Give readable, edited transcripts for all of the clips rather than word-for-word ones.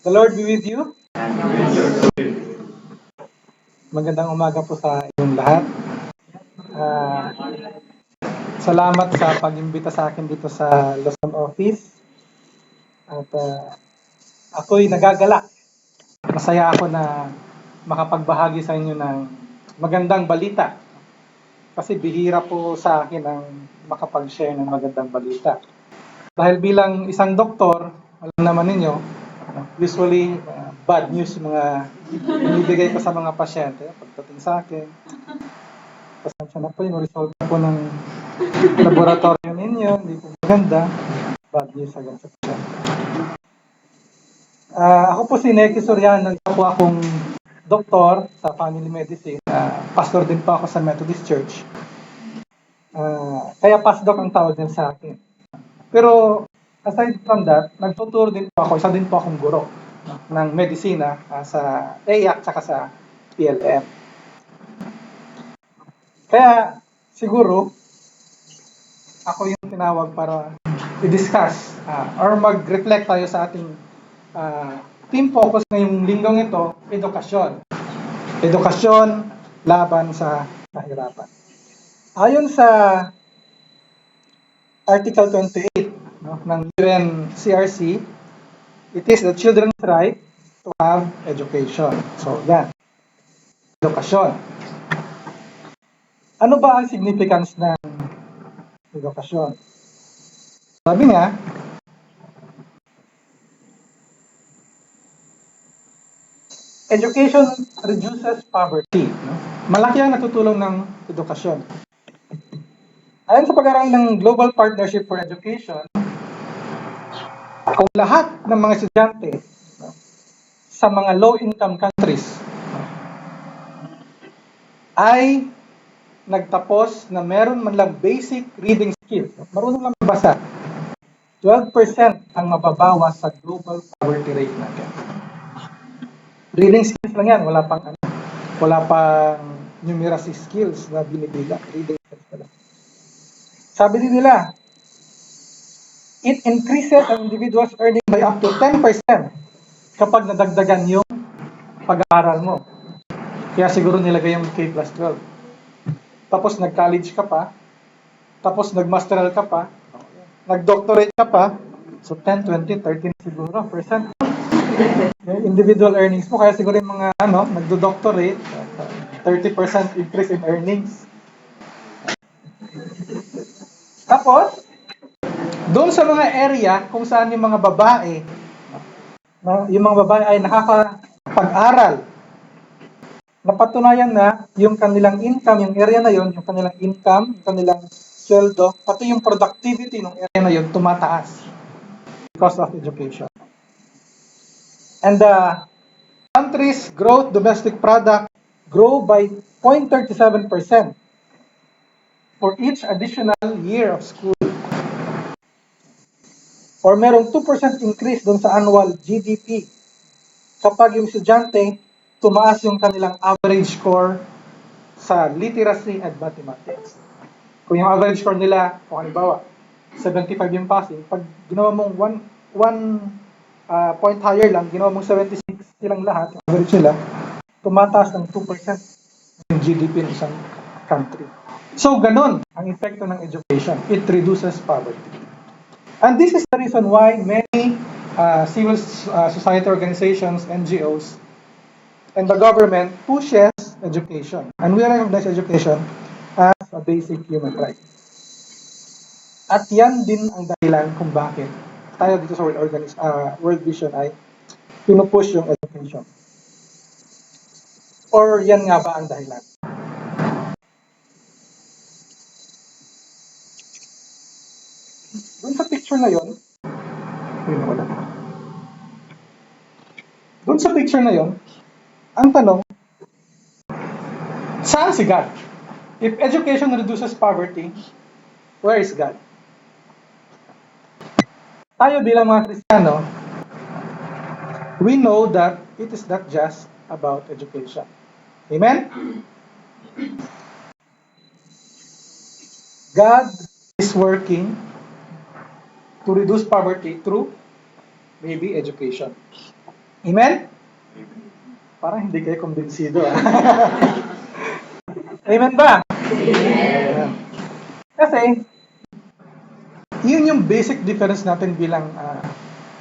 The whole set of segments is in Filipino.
The Lord be with you. Magandang umaga po sa inyong lahat. Ah, Salamat sa pag-imbita sa akin dito sa Luzon office. At ako'y nagagalak. Masaya ako na makapagbahagi sa inyo ng magandang balita. Kasi bihira po sa akin ang makapag-share ng magandang balita. Dahil bilang isang doktor, alam naman ninyo, usually bad news yung mga binibigay ko sa mga pasyente pagdating sa akin. Pasensya na po yung result po ng laboratorio ninyo, hindi po maganda. Bad news agad sa pasyente. Ako po si Neki Soriano, isa po akong doktor sa family medicine. Pastor din po ako sa Methodist Church. Kaya pasdoc ang tawag din sa akin. Pero aside from that, nagtuturo din po ako, isa din po akong guro ng medisina sa EAC at sa PLM. Kaya siguro, ako yung tinawag para i-discuss or mag-reflect tayo sa ating team focus ngayong linggong ito, edukasyon. Edukasyon laban sa kahirapan. Ayon sa Article 28 ng UNCRC, it is the children's right to have education. So, yan. Edukasyon. Ano ba ang significance ng edukasyon? Sabi nga, education reduces poverty. Malaki ang natutulong ng edukasyon. Ayon sa pag-aaral ng Global Partnership for Education, kung lahat ng mga estudyante sa mga low-income countries ay nagtapos na meron man lang basic reading skills, marunong lang magbasa, 12% ang mababawas sa global poverty rate natin. Reading skills lang yan, wala pang numeracy skills na binibilang. Reading skills pala. Sabi din nila, it increases an individual's earning by up to 10% kapag nadagdagan yung pag-aaral mo. Kaya siguro nilagay yung K plus 12. Tapos nag-college ka pa, tapos nag-masteral ka pa, nag-doctorate ka pa, so 10, 20, 30 siguro percent. Yung individual earnings mo, kaya siguro yung mga nagdo-doctorate, 30% increase in earnings. Tapos, doon sa mga area kung saan yung mga babae ay nakakapag-aral, napatunayan na yung kanilang income, yung area na yun, yung kanilang income, yung kanilang sweldo, pati yung productivity ng area na yun, tumataas because of education. And the country's growth domestic product grow by 0.37% for each additional year of school. Or merong 2% increase dun sa annual GDP kapag yung estudyante tumaas yung kanilang average score sa literacy and mathematics. Kung yung average score nila, kung halimbawa, 75 yung passing, pag ginawa mong one point higher lang, ginawa mong 76 silang lahat, yung average nila, tumataas ng 2% yung GDP ng isang country. So, ganun ang epekto ng education. It reduces poverty. And this is the reason why many civil society organizations, NGOs, and the government pushes education. And we recognize education as a basic human right. At yan din ang dahilan kung bakit tayo dito sa World Vision ay pinupush yung education. Or yan nga ba ang dahilan? Doon sa picture na yon, doon sa picture na yon, ang tanong, saan si God? If education reduces poverty, where is God? Tayo bilang mga Kristiyano, we know that it is not just about education. Amen? God is working to reduce poverty through maybe education. Amen? Parang hindi kayo kumbinsido. Amen ba? Amen. Kasi, yun yung basic difference natin bilang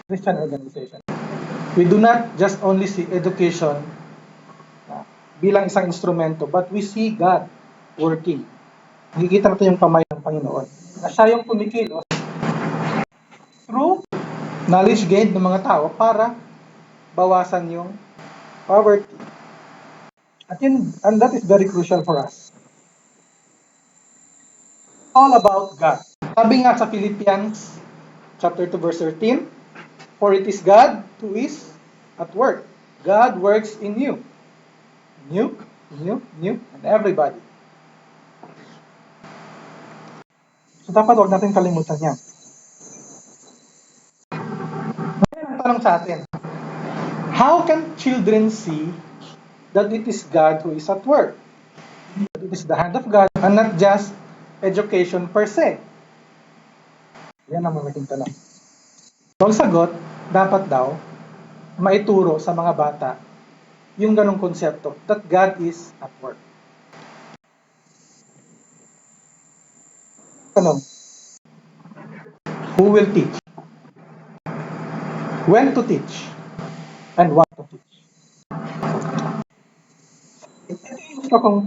Christian organization. We do not just only see education bilang isang instrumento, but we see God working. Nakikita natin yung kamay ng Panginoon. Na siya yung kumikilos through knowledge gained ng mga tao para bawasan yung poverty. And that is very crucial for us. All about God. Sabi nga sa Philippians chapter 2 verse 13, for it is God who is at work. God works in you. In you, and everybody. So dapat huwag natin kalimutan yan. Ngayon ang tanong sa atin, how can children see that it is God who is at work? That it is the hand of God and not just education per se? Yan ang malaking tanong. So ang sagot, dapat daw maituro sa mga bata yung ganong konsepto that God is at work. Tanong, who will teach? When to teach? And what to teach? Ito yung gusto kong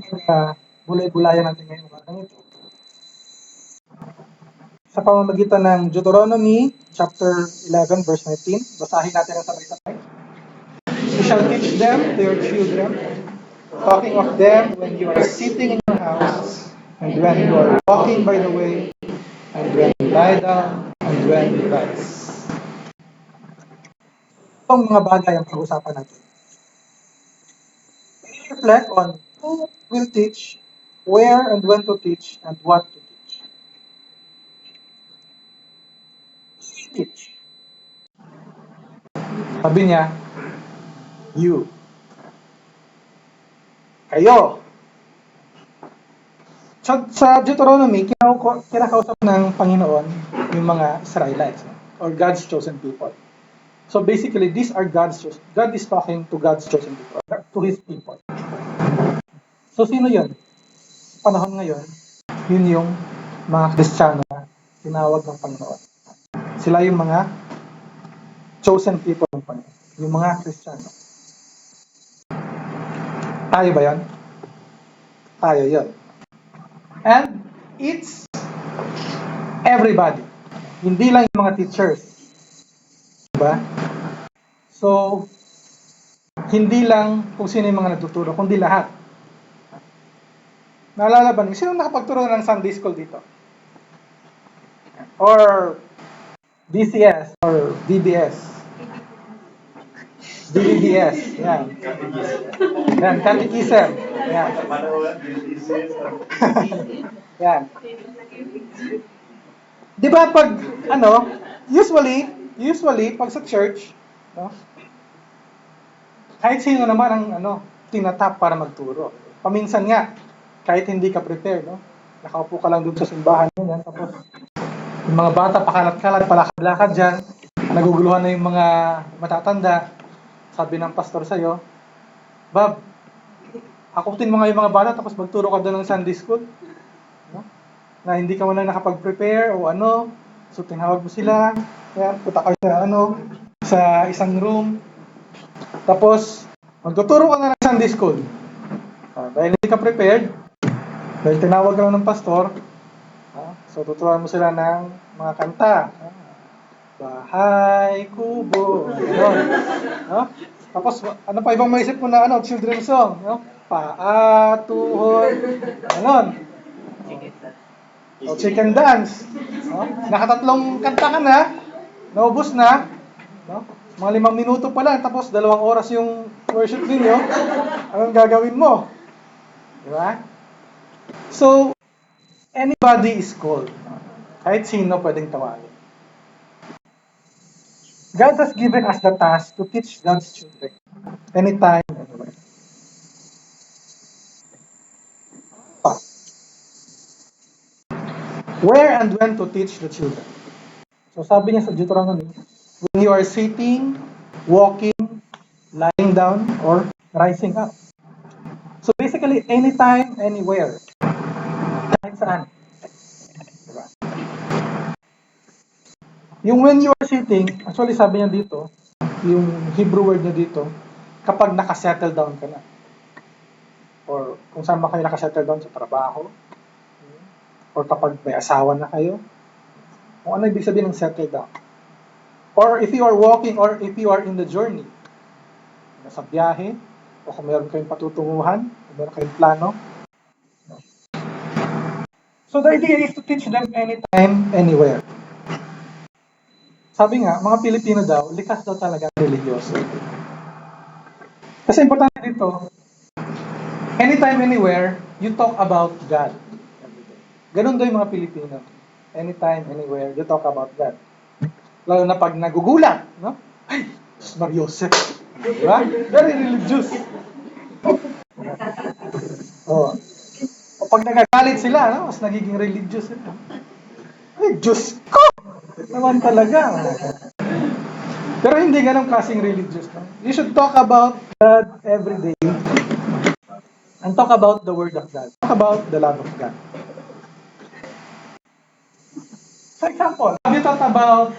bulay-bulayan natin ngayon mga ito. Sa pamamagitan ng Deuteronomy chapter 11 verse 19, basahin natin ang sabay-sabay. You shall teach them to your children, talking of them when you are sitting in your house, and when you are walking by the way, and when you lie down, and when you rise. Itong mga bagay ang pag-usapan natin. Reflect on who will teach, where and when to teach, and what to teach. Teach. Sabi niya, you. Kayo. Sa Deuteronomy, kinakausap ng Panginoon yung mga Israelites or God's chosen people. So basically, these are God's chosen. God is talking to God's chosen people, to His people. So sino yun? Sa panahon ngayon, yun yung mga Kristiyano na tinawag ng Panginoon. Sila yung mga chosen people ng Panginoon. Yung mga Kristiyano. Tayo ba yan? Tayo yun. And it's everybody. Hindi lang yung mga teachers. Diba? So, hindi lang kung sino yung mga nagtuturo, kundi lahat. Naalala ba niyo? Sino nakapagturo ng Sunday School dito? Or DCS or BBS? DBBS. Yan. Yan, Catechism. Yan. Yan. Di ba pag, usually, pag sa church, no, kahit sino naman ang tinatap para magturo. Paminsan nga, kahit hindi ka prepared, no, nakaupo ka lang doon sa simbahan, yan, tapos yung mga bata pakalat-kalat, palakad-lakad dyan, naguguluhan na yung mga matatanda, sabi ng pastor sa'yo, Bob, akutin mo nga yung mga bata tapos magturo ka doon ng Sunday School. No? Na hindi ka man nakapag-prepare o ano, so tinawag mo sila, kaya punta kayo sa isang room, tapos magtuturo ka na ng Sunday School. Dahil hindi ka prepared, dahil tinawag ka lang ng pastor, so tuturuan mo sila ng mga kanta. Bahay, kubo, gano'n. No? Tapos, ano pa ibang maisip mo na children's song, no? Paa, tuhod, gano'n. O chicken dance. No? Nakatatlong kanta ka na, naubos na, no? Mga 5 minuto pa lang, tapos 2 oras yung worship ninyo, anong gagawin mo? Di ba? So, anybody is called. Kahit sino pwedeng tawagin. God has given us the task to teach God's children. Anytime, anywhere. Where and when to teach the children. So sabi niya sa Deuteronomy, when you are sitting, walking, lying down, or rising up. So basically, anytime, anywhere. Kahit saan. Diba? Yung when you are sitting, actually sabi niya dito, yung Hebrew word niya dito, kapag nakasettle down ka na. Or kung saan ba kayo nakasettle down sa trabaho, or kapag may asawa na kayo, kung ano ibig sabihin ng settle down. Or if you are walking, or if you are in the journey, nasa biyahe, o kung meron kayong patutunguhan, kung meron kayong plano. So the idea is to teach them anytime, anywhere. Sabi nga, mga Pilipino daw, likas daw talaga religyoso. Kasi importante dito, anytime, anywhere, you talk about God. Ganun daw yung mga Pilipino. Anytime, anywhere, you talk about God. Lalo na pag nagugulat, no? Ay, Mariosep. Diba? Very religious. Oh. O pag nagagalit sila, no? Mas nagiging religious sila. Ay, Diyos ko! Naman talaga. Pero hindi ganun klaseng religious. No? You should talk about God every day and talk about the Word of God. Talk about the love of God. For example, have you thought about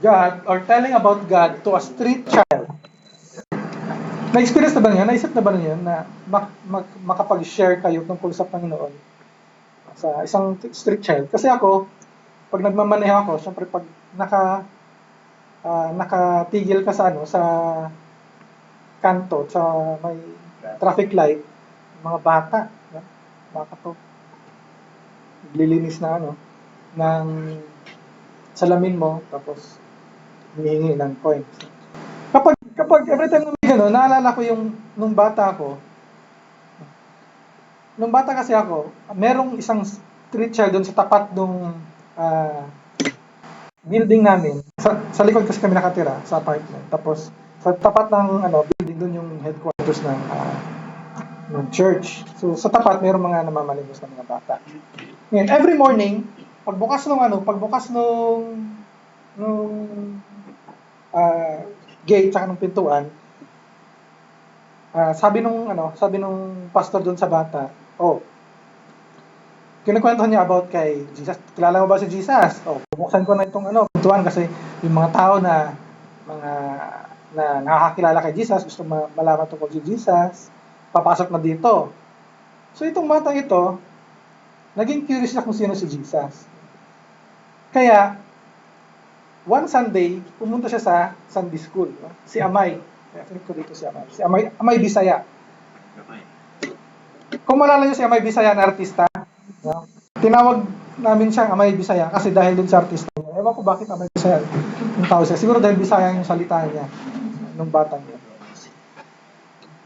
God or telling about God to a street child? Na-experience na ba niya? Naisip na ba niya na makapag-share kayo tungkol sa Panginoon sa isang street child? Kasi ako, pag nagmamaneho ako, syempre pag nakatigil ka sa sa kanto, sa may traffic light, mga bata, no? Baka to, lilinis na ng salamin mo, tapos hinihingi ng coins. Kapag every time na may gano'n, naalala ko yung nung bata kasi ako, merong isang street child doon sa tapat nung building namin. Sa likod kasi kami nakatira, sa apartment. Tapos, sa tapat ng building doon yung headquarters ng church. So, sa tapat, mayroong mga namamalimos na mga bata. Ngayon, every morning, pagbukas nung gate, tsaka ng pintuan, sabi nung pastor doon sa bata, kinukwentuhan niya about kay Jesus. Kilala mo ba si Jesus? Bubuksan ko na itong pintuan kasi yung mga tao na nakakakilala kay Jesus, gusto malaman tungkol si Jesus, papasok na dito. So itong batang ito, naging curious na kung sino si Jesus. Kaya, one Sunday, pumunta siya sa Sunday school. No? Si Amay. Referring ko dito si Amay. Si Amay Bisaya. Kung malala niyo si Amay Bisaya na artista, no? Tinawag namin siyang Amay Bisaya kasi dahil dun sa artista niya. Ewan ko bakit Amay Bisaya yung tawag siya. Siguro dahil Bisaya yung salita niya nung batang yun.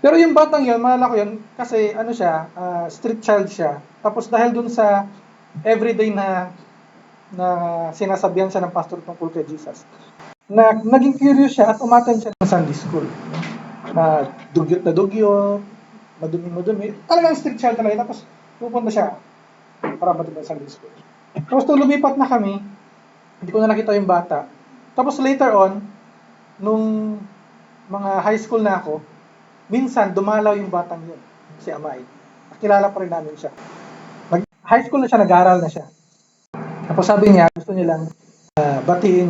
Pero yung batang yun, malala ko yun, kasi siya, street child siya. Tapos dahil dun sa everyday na sinasabihan siya ng pastor tungkol kay Jesus, naging curious siya at umattend siya ng Sunday school. Dugyot na dugyot, madumi. Talagang street child talaga. Tapos pupunta siya para matund ng Sunday school. Tapos nung lumipat na kami, hindi ko na nakita yung bata. Tapos later on, nung mga high school na ako, minsan dumalaw yung batang yun, si Amay. Kilala pa rin namin siya. High school na siya, nag-aaral na siya. Tapos sabi niya, gusto nilang batiin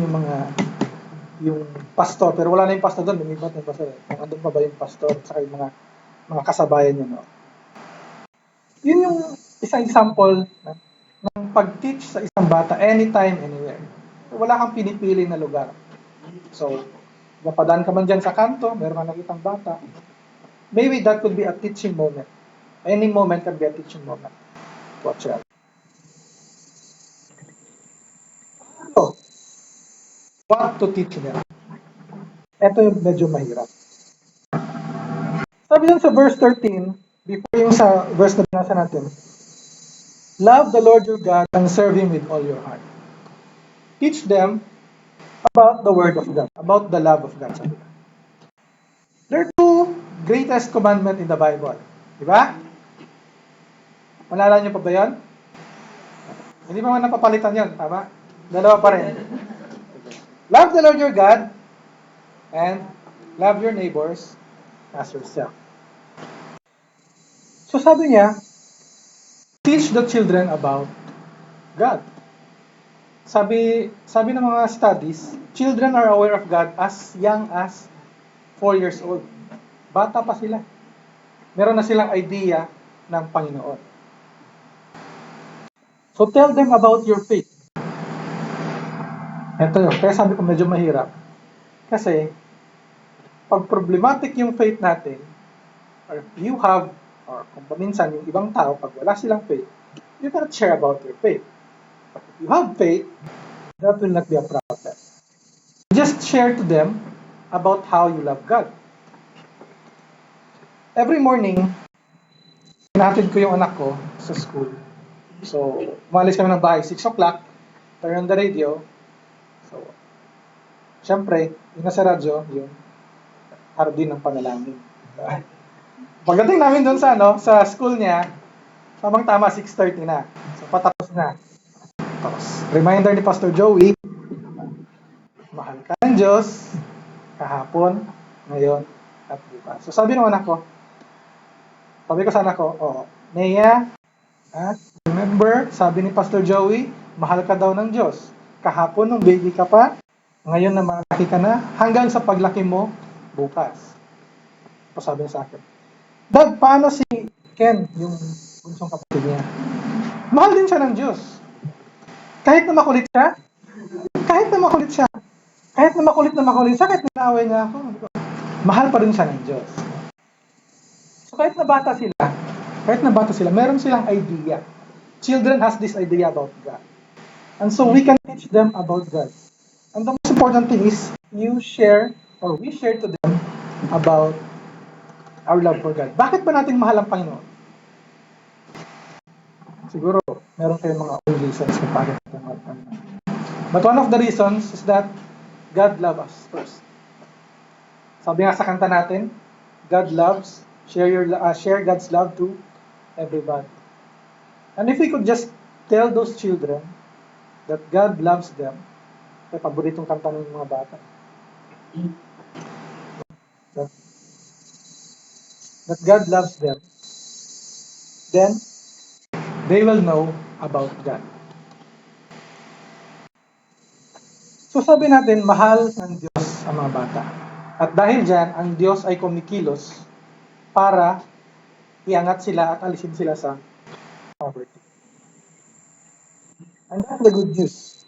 yung pastor, pero wala na yung pastor doon, lumipat na yung pastor. Kung andun pa ba yung pastor, saka yung mga kasabayan niya, no? Yun yung isang example ng pag-teach sa isang bata anytime, anywhere. Wala kang pinipili na lugar. So, napadaan ka man dyan sa kanto, meron kang nakitang bata, maybe that could be a teaching moment. Any moment can be a teaching moment. Watch out. So, what to teach them? Ito yung medyo mahirap. Sabi dun sa verse 13, before yung sa verse na binasa natin, love the Lord your God and serve Him with all your heart. Teach them about the Word of God, about the love of God. There are two greatest commandments in the Bible. Diba? Malala niyo pa ba yan? Hindi pa man napapalitan yan, tama? Dalawa pa rin. Love the Lord your God and Love your neighbors as yourself. So sabi niya, teach the children about God. Sabi ng mga studies, children are aware of God as young as 4 years old. Bata pa sila. Meron na silang idea ng Panginoon. So tell them about your faith. Ito yun. Kaya sabi ko medyo mahirap. Kasi, pag problematic yung faith natin, or you have, or kung paminsan yung ibang tao, pag wala silang faith, you cannot share about your faith. But if you have faith, that will not be a problem. Just share to them about how you love God. Every morning, hinatid ko yung anak ko sa school. So, umalis kami ng bahay, 6 o'clock, turn on the radio. So, syempre, yung nasa radyo, yung hardin ng panalangin. Pagdating namin doon sa school niya, tamang-tama 6:30 na. So, patapos na. Tapos, reminder ni Pastor Joey, mahal ka ng Diyos, kahapon, ngayon, at bukas. So, sabi ko sa anak ko, Nea, remember, sabi ni Pastor Joey, mahal ka daw ng Diyos. Kahapon, nung baby ka pa, ngayon na malaki ka na, hanggang sa paglaki mo, bukas. So, sabi niya sa akin, Dad, paano si Ken, yung bunsong kapatid niya? Mahal din siya ng Diyos. Kahit na makulit siya, kahit na makulit siya, kahit na naaway niya ako, mahal pa rin siya ng Diyos. So kahit na bata sila, meron silang idea. Children has this idea about God. And so we can teach them about God. And the most important thing is, we share to them about our love for God. Bakit ba natin mahal ang Panginoon? Siguro, meron kayong mga own reasons kung bakit natin mahal ang Panginoon. But one of the reasons is that God loves us first. Sabi nga sa kanta natin, God loves, share God's love to everybody. And if we could just tell those children that God loves them, kaya paboritong kanta ng mga bata, that God loves them, then they will know about God. So sabi natin, mahal ng Diyos ang mga bata. At dahil dyan, ang Diyos ay kumikilos para iangat sila at alisin sila sa poverty. And that's the good news.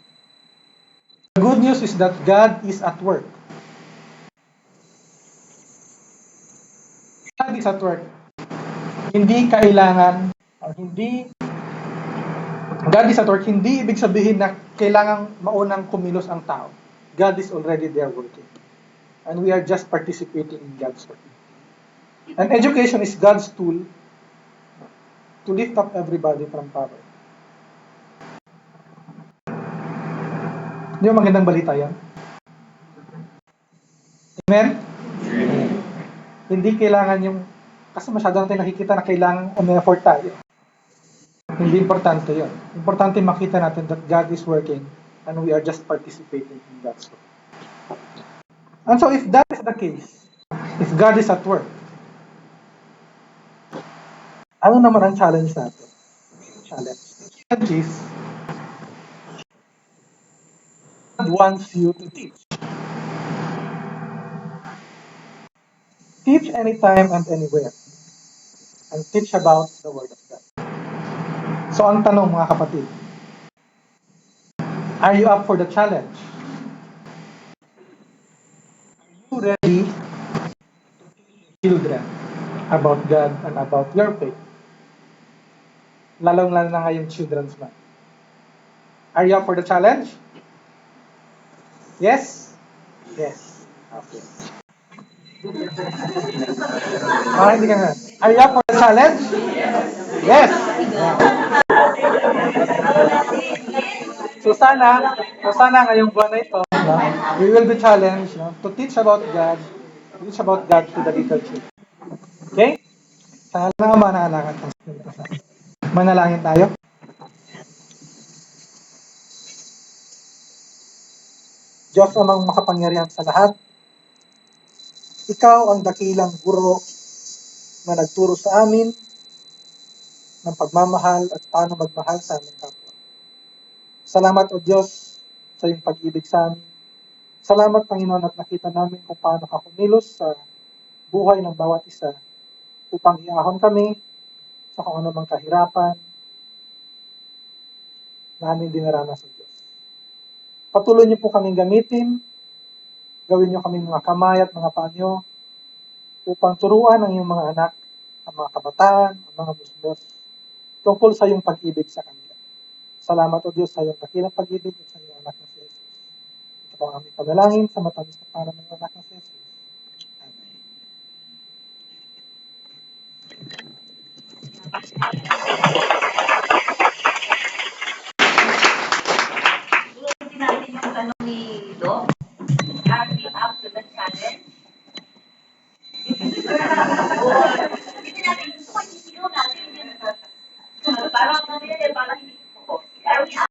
The good news is that God is at work. God is at work. Hindi kailangan, or hindi, God is at work, hindi ibig sabihin na kailangang maunang kumilos ang tao. God is already there working. And we are just participating in God's work. And education is God's tool to lift up everybody from poverty. Di ba magandang balita yan? Amen? Hindi kailangan yung, kasi masyado natin nakikita na kailangan effort tayo. Hindi importante yun. Importante makita natin that God is working and we are just participating in God's work. And so if that is the case, if God is at work, ano naman ang challenge natin? Challenge is, God wants you to teach. Teach anytime and anywhere. And teach about the Word of God. So ang tanong mga kapatid, are you up for the challenge? Are you ready to teach children about God and about your faith? Lalong-lalo na ngayong Children's Month. Are you up for the challenge? Yes? Yes. Okay. Hindi ka nga. Are you up for the challenge? Yes. Yeah. So sana ngayong buwan na ito, we will be challenged to teach about God to the little children. Okay? Sana nga manalangin tayo. Manalangin tayo. Diyos amang makapangyarihan sa lahat, Ikaw ang dakilang guro na nagturo sa amin ng pagmamahal at paano magmahal sa aming kapwa. Salamat o Diyos sa iyong pag-ibig sa amin. Salamat Panginoon at nakita namin kung paano ka kumilos sa buhay ng bawat isa upang iahon kami sa kung ano mang kahirapan na aming dinaranas sa Diyos. Patuloy niyo po kaming gamitin, gawin niyo kaming mga kamay at mga panyo upang turuan ang iyong mga anak, ang mga kabataan, ang mga musmos tungkol sa iyong pag-ibig sa kanila. Salamat o Diyos sa iyong dakilang pag-ibig at sa iyong anak na si Jesus. Ito po ang aming panalangin sa matamis na pangalan ng anak na si Jesus. Amen. Susunod natin yung tanong ni Doc. Are we up to the challenge? Hindi natin gusto ko isisigaw natin. Parang ano yan, parang hindi